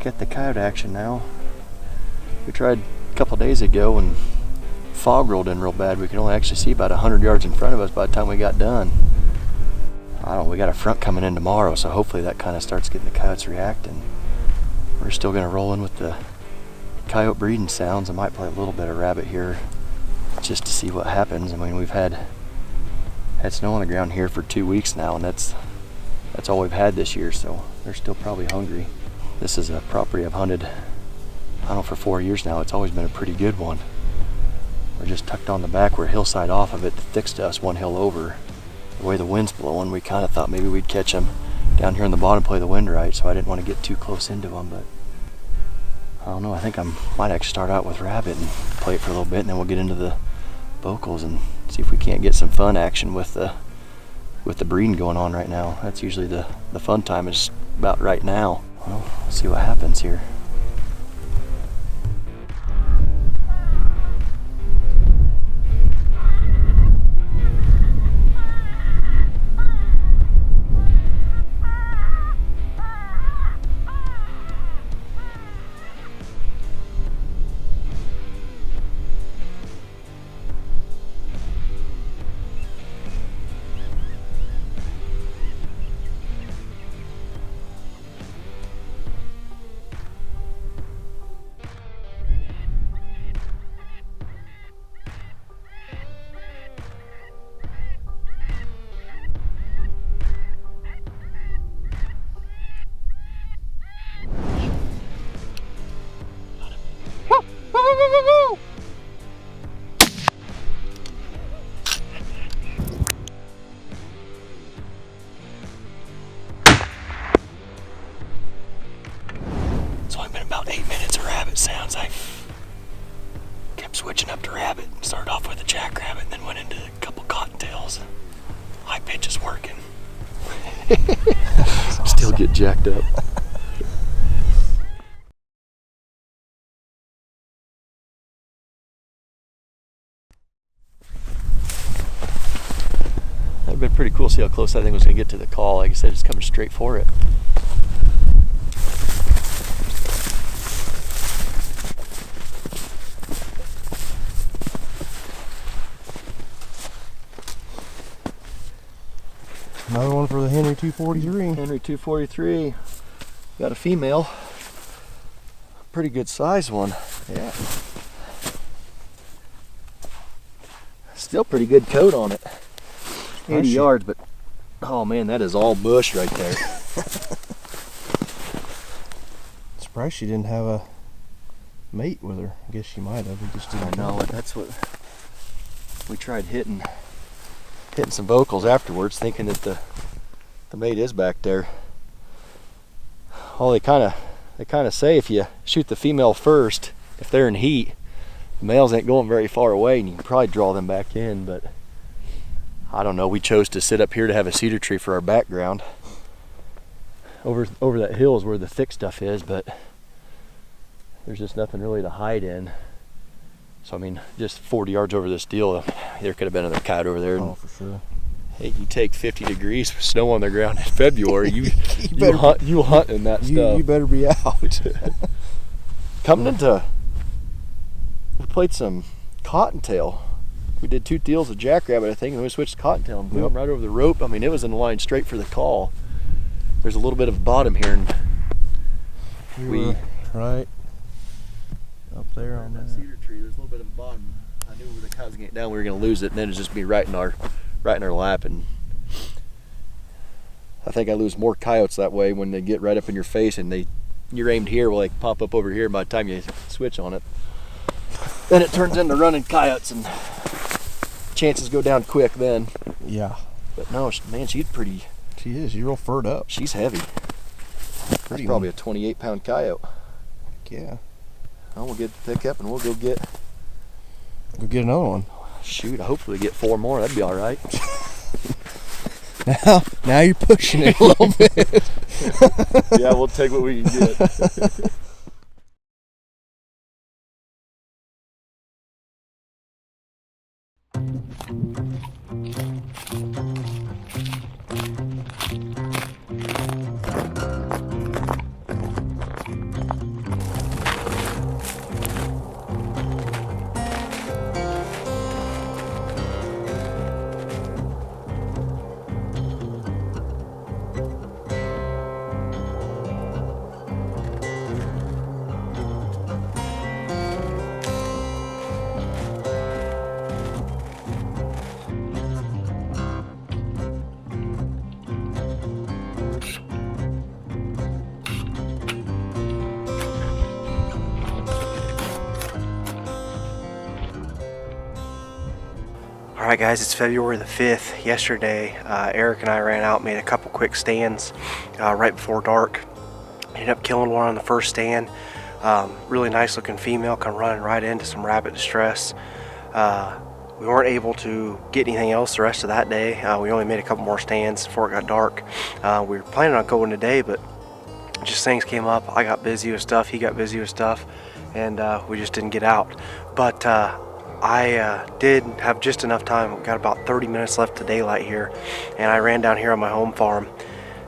back at the coyote action now. We tried a couple days ago and fog rolled in real bad. We could only actually see about 100 yards in front of us by the time we got done. We got a front coming in tomorrow, so hopefully that kind of starts getting the coyotes reacting. We're still going to roll in with the coyote breeding sounds. I might play a little bit of rabbit here just to see what happens. I mean, we've had snow on the ground here for 2 weeks now, and that's all we've had this year, so they're still probably hungry. This is a property I've hunted, I don't know, for 4 years now. It's always been a pretty good one. We're just tucked on the back. We're hillside off of it. The thick stuff's one hill over. The way the wind's blowing, we kind of thought maybe we'd catch them down here in the bottom, play the wind right, so I didn't want to get too close into them, but I don't know. I think I might actually start out with rabbit and play it for a little bit, and then we'll get into the vocals and see if we can't get some fun action with the breeding going on right now. That's usually the fun time, is about right now. Well, we'll see what happens here. It's only been about 8 minutes of rabbit sounds. I kept switching up to rabbit. Started off with a jackrabbit and then went into a couple cottontails. High pitch is working. Still get jacked up. That'd been pretty cool to see how close that thing was going to get to the call. Like I said, it's coming straight for it. Another one for the Henry 243. Henry 243. Got a female. Pretty good size one. Yeah. Still pretty good coat on it. 80 yards, but oh man, that is all bush right there. Surprised she didn't have a mate with her. I guess she might have. We just didn't know. That's what we tried hitting some vocals afterwards, thinking that the mate is back there. Well, they kind of say if you shoot the female first, if they're in heat, the males ain't going very far away, and you can probably draw them back in. But I don't know. We chose to sit up here to have a cedar tree for our background. Over that hill is where the thick stuff is, but there's just nothing really to hide in. So I mean, just 40 yards over this deal, there could have been another coyote over there. Oh, for sure. Hey, you take 50 degrees with snow on the ground in February, you hunt in that stuff. You better be out. Coming into, we played some cottontail. We did 2 deals of jackrabbit, I think, and then we switched to cottontail and blew them right over the rope. I mean, it was in the line straight for the call. There's a little bit of bottom here, and we right up there on that cedar tree. There's a little bit of a bottom. I knew where the cows get down, we were going to lose it, and then it'd just be right in our lap. And I think I lose more coyotes that way when they get right up in your face and you're aimed here, well, they pop up over here. By the time you switch on it, then it turns into running coyotes, and chances go down quick then. Yeah. But no, man, she's pretty. She is. She's real furred up. She's heavy. That's probably a 28-pound coyote. Yeah. Well, we'll get the pickup and we'll go get another one. Shoot, hopefully get 4 more. That'd be all right. Now you're pushing it a little bit. Yeah, we'll take what we can get. Alright guys, it's February the 5th. Yesterday, Eric and I ran out, made a couple quick stands right before dark. Ended up killing one on the first stand. Really nice looking female, come running right into some rabbit distress. We weren't able to get anything else the rest of that day. We only made a couple more stands before it got dark. We were planning on going today, but just things came up. I got busy with stuff, he got busy with stuff, and we just didn't get out. But I did have just enough time. We've got about 30 minutes left to daylight here, and I ran down here on my home farm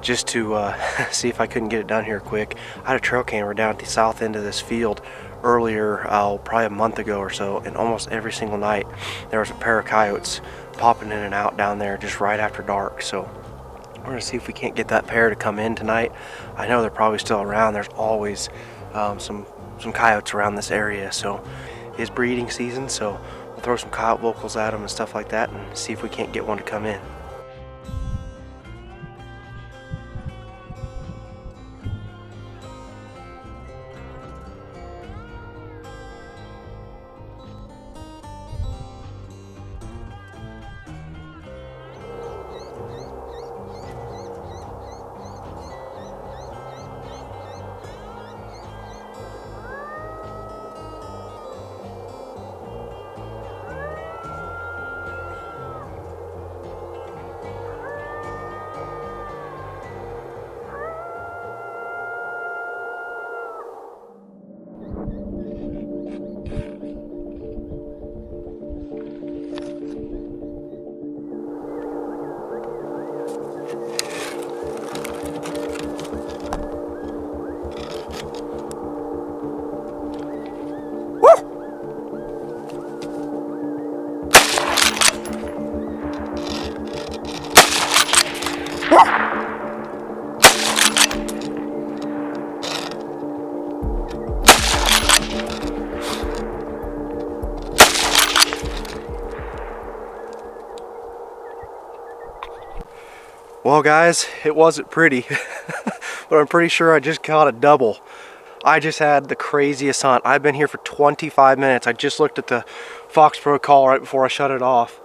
just to see if I couldn't get it done here quick. I had a trail camera down at the south end of this field earlier, probably a month ago or so, and almost every single night there was a pair of coyotes popping in and out down there just right after dark. So we're gonna see if we can't get that pair to come in tonight. I know they're probably still around. There's always some coyotes around this area, so it's breeding season, so we'll throw some coyote vocals at them and stuff like that and see if we can't get one to come in. Well guys, it wasn't pretty, but I'm pretty sure I just caught a double. I just had the craziest hunt. I've been here for 25 minutes. I just looked at the FOXPRO call right before I shut it off.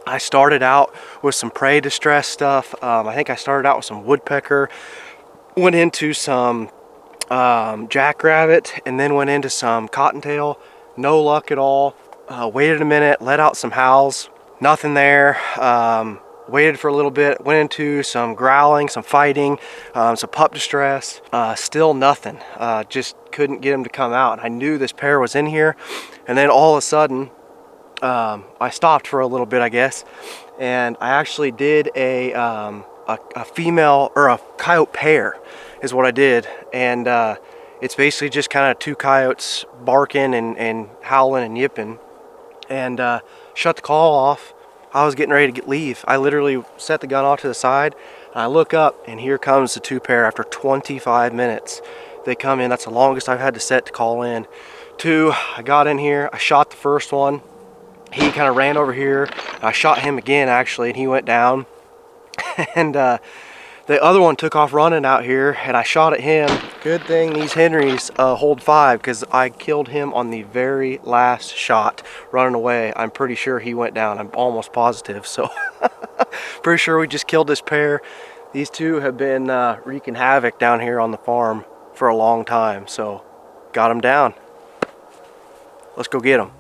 I started out with some prey distress stuff. I think I started out with some woodpecker, went into some jackrabbit, and then went into some cottontail. No luck at all. Waited a minute, let out some howls, nothing there. Waited for a little bit, went into some growling, some fighting, some pup distress, still nothing. Just couldn't get him to come out. I knew this pair was in here, and then all of a sudden I stopped for a little bit, I guess, and I actually did a female, or a coyote pair is what I did, and it's basically just kind of two coyotes barking and howling and yipping, and shut the call off. I was getting ready to leave. I literally set the gun off to the side, and I look up, and here comes the two pair after 25 minutes. They come in. That's the longest I've had to set to call in. Two, I got in here. I shot the first one. He kind of ran over here. I shot him again, actually, and he went down. And the other one took off running out here, and I shot at him. Good thing these Henrys hold 5, because I killed him on the very last shot running away. I'm pretty sure he went down. I'm almost positive. So pretty sure we just killed this pair. These two have been wreaking havoc down here on the farm for a long time. So got them down. Let's go get them.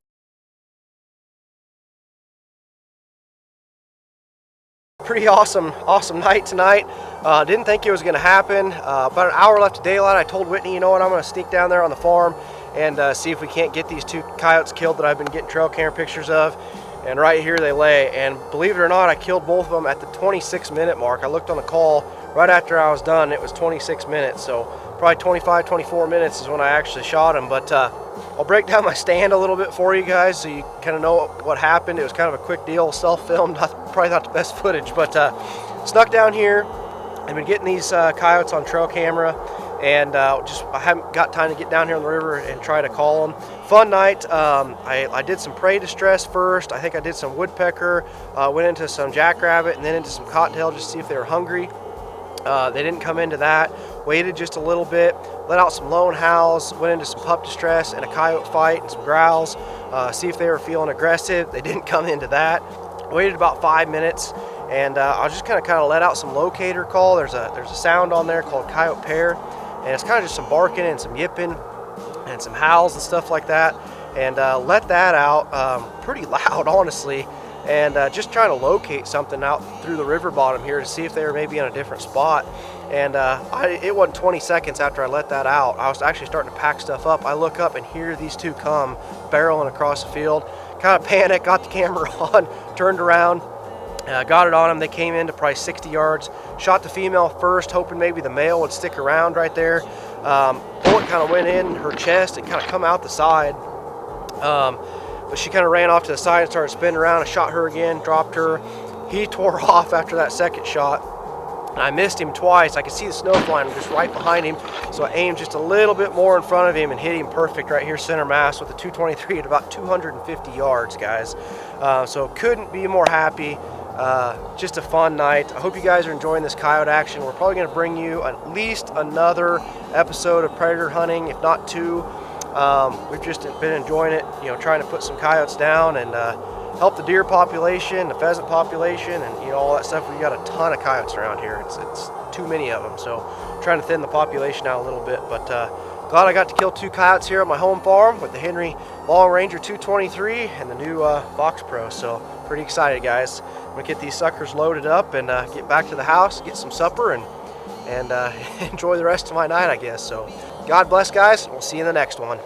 Pretty awesome night tonight. Didn't think it was going to happen. About an hour left of daylight. I told Whitney, you know what, I'm going to sneak down there on the farm and see if we can't get these two coyotes killed that I've been getting trail camera pictures of. And right here they lay. And believe it or not, I killed both of them at the 26-minute mark. I looked on the call right after I was done. It was 26 minutes. So probably 25, 24 minutes is when I actually shot them. But I'll break down my stand a little bit for you guys so you kind of know what happened. It was kind of a quick deal, self-filmed, probably not the best footage, but snuck down here. I've been getting these coyotes on trail camera, and I haven't got time to get down here on the river and try to call them. Fun night. I did some prey distress first. I think I did some woodpecker, went into some jackrabbit, and then into some cottontail just to see if they were hungry. They didn't come into that. Waited just a little bit, let out some lone howls, went into some pup distress and a coyote fight and some growls, see if they were feeling aggressive. They didn't come into that. Waited about 5 minutes, and I was just kind of let out some locator call. There's a sound on there called coyote pair, and it's kind of just some barking and some yipping and some howls and stuff like that. And let that out pretty loud, honestly, and just trying to locate something out through the river bottom here to see if they were maybe in a different spot. And it wasn't 20 seconds after I let that out, I was actually starting to pack stuff up. I look up and here these two come barreling across the field. Kind of panicked, got the camera on, turned around, got it on them. They came into probably 60 yards, shot the female first, hoping maybe the male would stick around right there. Bullet kind of went in her chest and kind of come out the side. But she kind of ran off to the side and started spinning around. I shot her again, dropped her. He tore off after that second shot. And I missed him twice. I could see the snow flying just right behind him. So I aimed just a little bit more in front of him and hit him perfect right here center mass with a 223 at about 250 yards, guys. So couldn't be more happy. Just a fun night. I hope you guys are enjoying this coyote action. We're probably going to bring you at least another episode of predator hunting, if not two. We've just been enjoying it, trying to put some coyotes down and help the deer population, the pheasant population, and all that stuff. We got a ton of coyotes around here. It's too many of them, so trying to thin the population out a little bit. But glad I got to kill 2 coyotes here at my home farm with the Henry Long Ranger 223 and the new FOXPRO. So pretty excited, guys. I'm gonna get these suckers loaded up and get back to the house, get some supper, and enjoy the rest of my night, I guess. So God bless, guys. We'll see you in the next one.